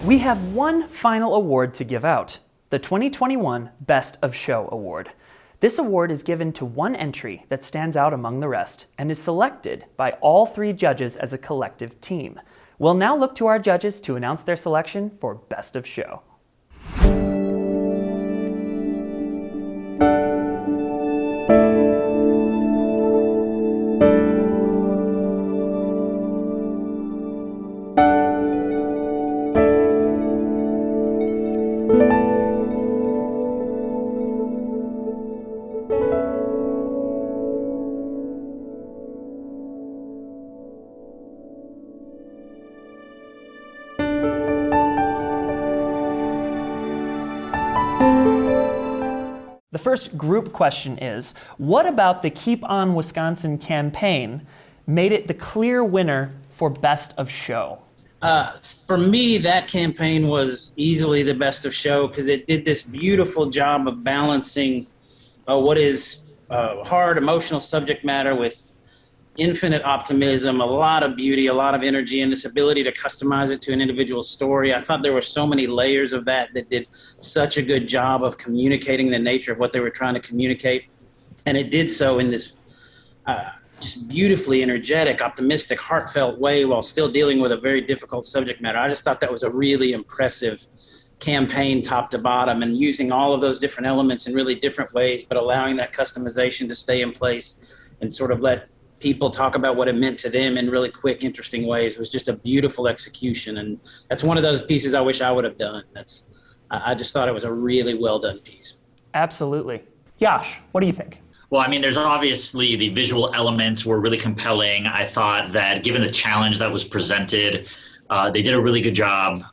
We have one final award to give out, the 2021 Best of Show Award. This award is given to one entry that stands out among the rest and is selected by all 3 judges as a collective team. We'll now look to our judges to announce their selection for Best of Show. The first group question is, what about the Keep On Wisconsin campaign made it the clear winner for Best of Show? For me, that campaign was easily the best of show because it did this beautiful job of balancing what is hard, emotional subject matter with infinite optimism, a lot of beauty, a lot of energy, and this ability to customize it to an individual story. I thought there were so many layers of that did such a good job of communicating the nature of what they were trying to communicate. And it did so in this just beautifully energetic, optimistic, heartfelt way while still dealing with a very difficult subject matter. I just thought that was a really impressive campaign top to bottom, and using all of those different elements in really different ways, but allowing that customization to stay in place and sort of let people talk about what it meant to them in really quick, interesting ways. It was just a beautiful execution. And that's one of those pieces I wish I would have done. I just thought it was a really well done piece. Absolutely. Yeosh, what do you think? Well, I mean, there's obviously the visual elements were really compelling. I thought that given the challenge that was presented, they did a really good job.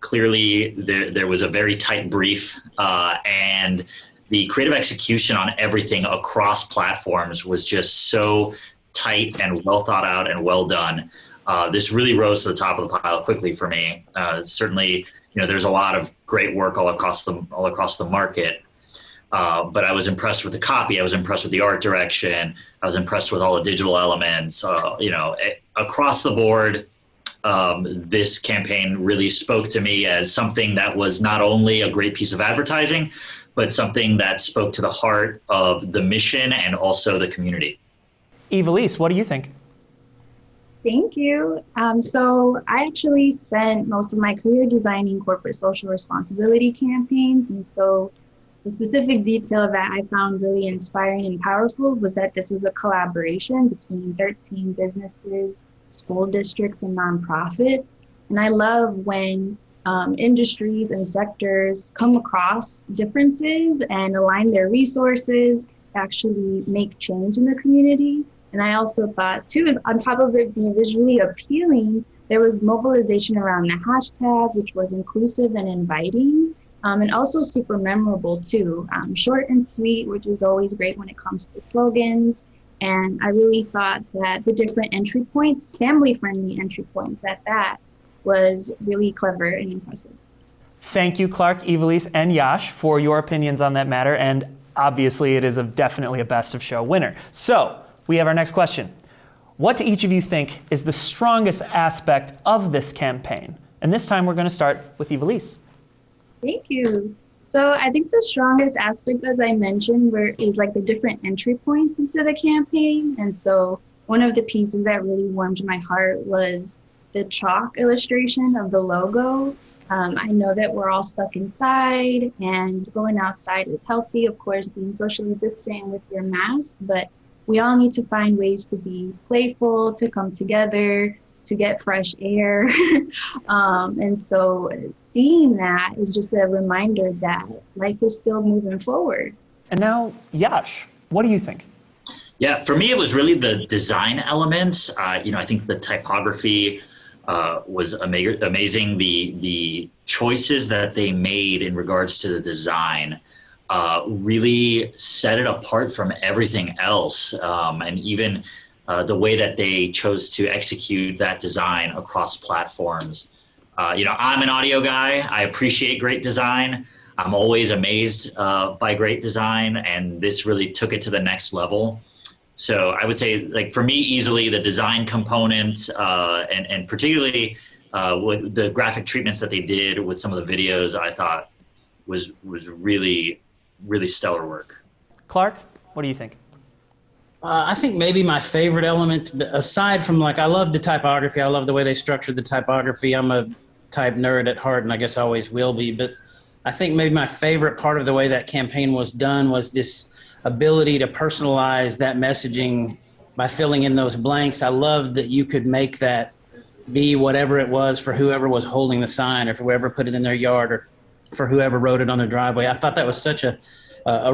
Clearly, there was a very tight brief, and the creative execution on everything across platforms was just so tight and well thought out and well done. This really rose to the top of the pile quickly for me. Certainly, there's a lot of great work all across the market. But I was impressed with the copy. I was impressed with the art direction. I was impressed with all the digital elements. Across the board, this campaign really spoke to me as something that was not only a great piece of advertising, but something that spoke to the heart of the mission and also the community. Ivellisse, what do you think? Thank you. So I actually spent most of my career designing corporate social responsibility campaigns. And so the specific detail that I found really inspiring and powerful was that this was a collaboration between 13 businesses, school districts, and nonprofits. And I love when industries and sectors come across differences and align their resources to actually make change in the community. And I also thought, too, on top of it being visually appealing, there was mobilization around the hashtag, which was inclusive and inviting, and also super memorable, too. Short and sweet, which is always great when it comes to slogans. And I really thought that the different entry points, family-friendly entry points at that, was really clever and impressive. Thank you, Clark, Ivellisse, and Yeosh for your opinions on that matter. And obviously, it is definitely a Best of Show winner. So, we have our next question. What do each of you think is the strongest aspect of this campaign? And this time we're going to start with Ivellisse. Thank you. So I think the strongest aspect, as I mentioned, is like the different entry points into the campaign. And so one of the pieces that really warmed my heart was the chalk illustration of the logo. I know that we're all stuck inside and going outside is healthy, of course, being socially distant with your mask, but we all need to find ways to be playful, to come together, to get fresh air. And so seeing that is just a reminder that life is still moving forward. And now, Yeosh, what do you think? Yeah, for me, it was really the design elements. I think the typography was amazing. The choices that they made in regards to the design really set it apart from everything else. And even the way that they chose to execute that design across platforms. I'm an audio guy. I appreciate great design. I'm always amazed by great design, and this really took it to the next level. So I would say, like, for me, easily the design component and particularly with the graphic treatments that they did with some of the videos, I thought was really, really stellar work. Clark, what do you think? I think maybe my favorite element, aside from like, I love the typography. I love the way they structured the typography. I'm a type nerd at heart, and I guess always will be. But I think maybe my favorite part of the way that campaign was done was this ability to personalize that messaging by filling in those blanks. I loved that you could make that be whatever it was for whoever was holding the sign, or for whoever put it in their yard, or for whoever wrote it on their driveway. I thought that was such a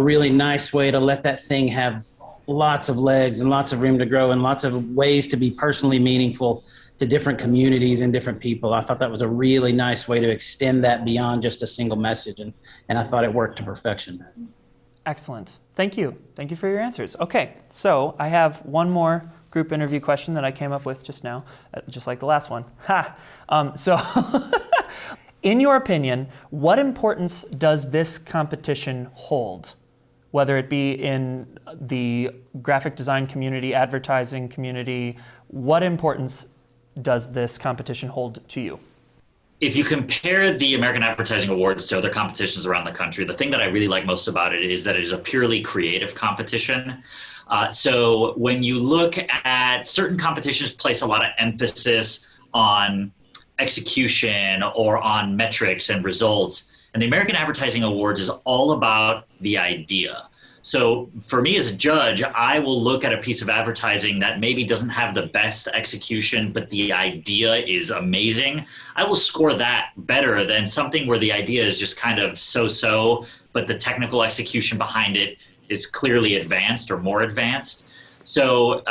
really nice way to let that thing have lots of legs and lots of room to grow and lots of ways to be personally meaningful to different communities and different people. I thought that was a really nice way to extend that beyond just a single message, and I thought it worked to perfection. Excellent. Thank you. Thank you for your answers. Okay, so I have one more group interview question that I came up with just now, just like the last one. So in your opinion, what importance does this competition hold? Whether it be in the graphic design community, advertising community, what importance does this competition hold to you? If you compare the American Advertising Awards to other competitions around the country, the thing that I really like most about it is that it is a purely creative competition. So when you look at certain competitions, place a lot of emphasis on execution or on metrics and results. And the American Advertising Awards is all about the idea. So for me as a judge, I will look at a piece of advertising that maybe doesn't have the best execution, but the idea is amazing. I will score that better than something where the idea is just kind of so-so, but the technical execution behind it is clearly advanced or more advanced. So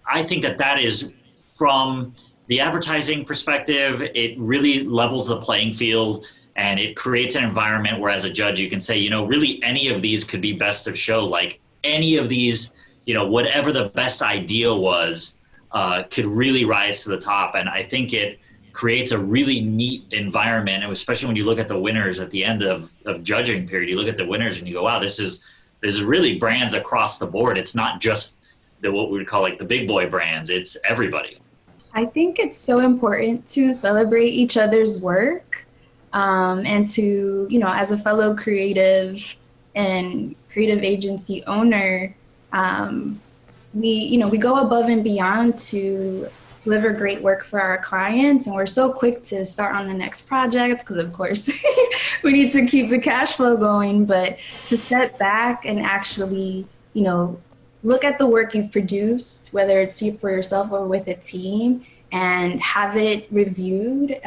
I think that is, from the advertising perspective, it really levels the playing field. And it creates an environment where, as a judge, you can say, you know, really any of these could be best of show. Like any of these, you know, whatever the best idea was, could really rise to the top. And I think it creates a really neat environment. And especially when you look at the winners at the end of judging period, you look at the winners and you go, wow, this is really brands across the board. It's not just what we would call like the big boy brands. It's everybody. I think it's so important to celebrate each other's work. And to, you know, as a fellow creative and creative agency owner, we go above and beyond to deliver great work for our clients. And we're so quick to start on the next project because, of course, we need to keep the cash flow going. But to step back and actually, you know, look at the work you've produced, whether it's for yourself or with a team, and have it reviewed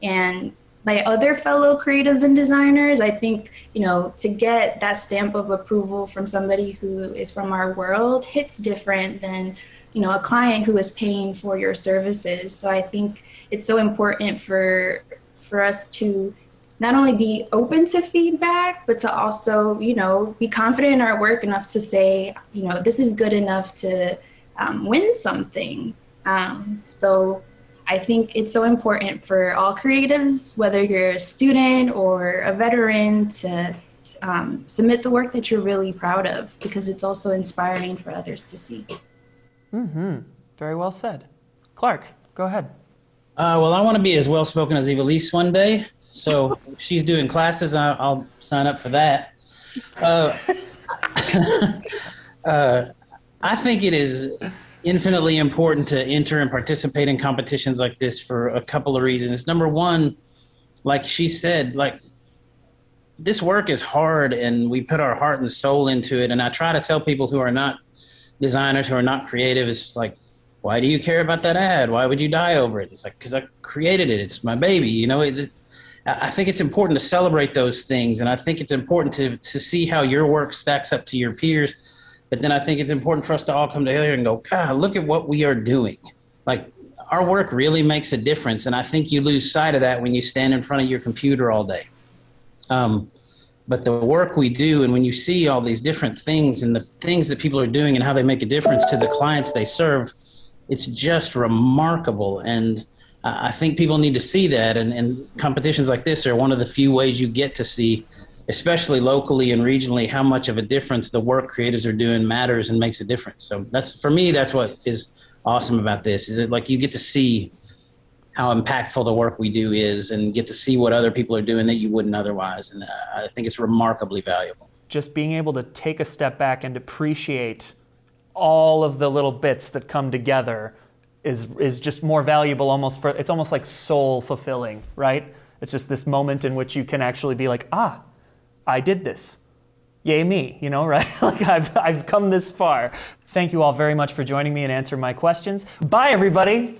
and by other fellow creatives and designers. I think, you know, to get that stamp of approval from somebody who is from our world hits different than, you know, a client who is paying for your services. So I think it's so important for us to not only be open to feedback, but to also, you know, be confident in our work enough to say, you know, this is good enough to win something. So I think it's so important for all creatives, whether you're a student or a veteran, to submit the work that you're really proud of, because it's also inspiring for others to see. Mm-hmm. Very well said. Clark, go ahead. Well, I want to be as well-spoken as Ivellisse one day. So if she's doing classes, I'll sign up for that. I think it is infinitely important to enter and participate in competitions like this for a couple of reasons. Number one, like she said, like, this work is hard and we put our heart and soul into it. And I try to tell people who are not designers, who are not creative, it's just like, why do you care about that ad? Why would you die over it? It's like, because I created it. It's my baby. You know, I think it's important to celebrate those things. And I think it's important to see how your work stacks up to your peers. But then I think it's important for us to all come together and go, God, look at what we are doing. Like, our work really makes a difference. And I think you lose sight of that when you stand in front of your computer all day. But the work we do, and when you see all these different things and the things that people are doing and how they make a difference to the clients they serve, it's just remarkable. And I think people need to see that. And competitions like this are one of the few ways you get to see, especially locally and regionally, how much of a difference the work creatives are doing matters and makes a difference. So that's, for me, that's what is awesome about this, is that, like, you get to see how impactful the work we do is, and get to see what other people are doing that you wouldn't otherwise. And I think it's remarkably valuable. Just being able to take a step back and appreciate all of the little bits that come together is just more valuable. It's almost like soul fulfilling, right? It's just this moment in which you can actually be like, ah, I did this. Yay me, you know, right? Like I've come this far. Thank you all very much for joining me and answering my questions. Bye, everybody.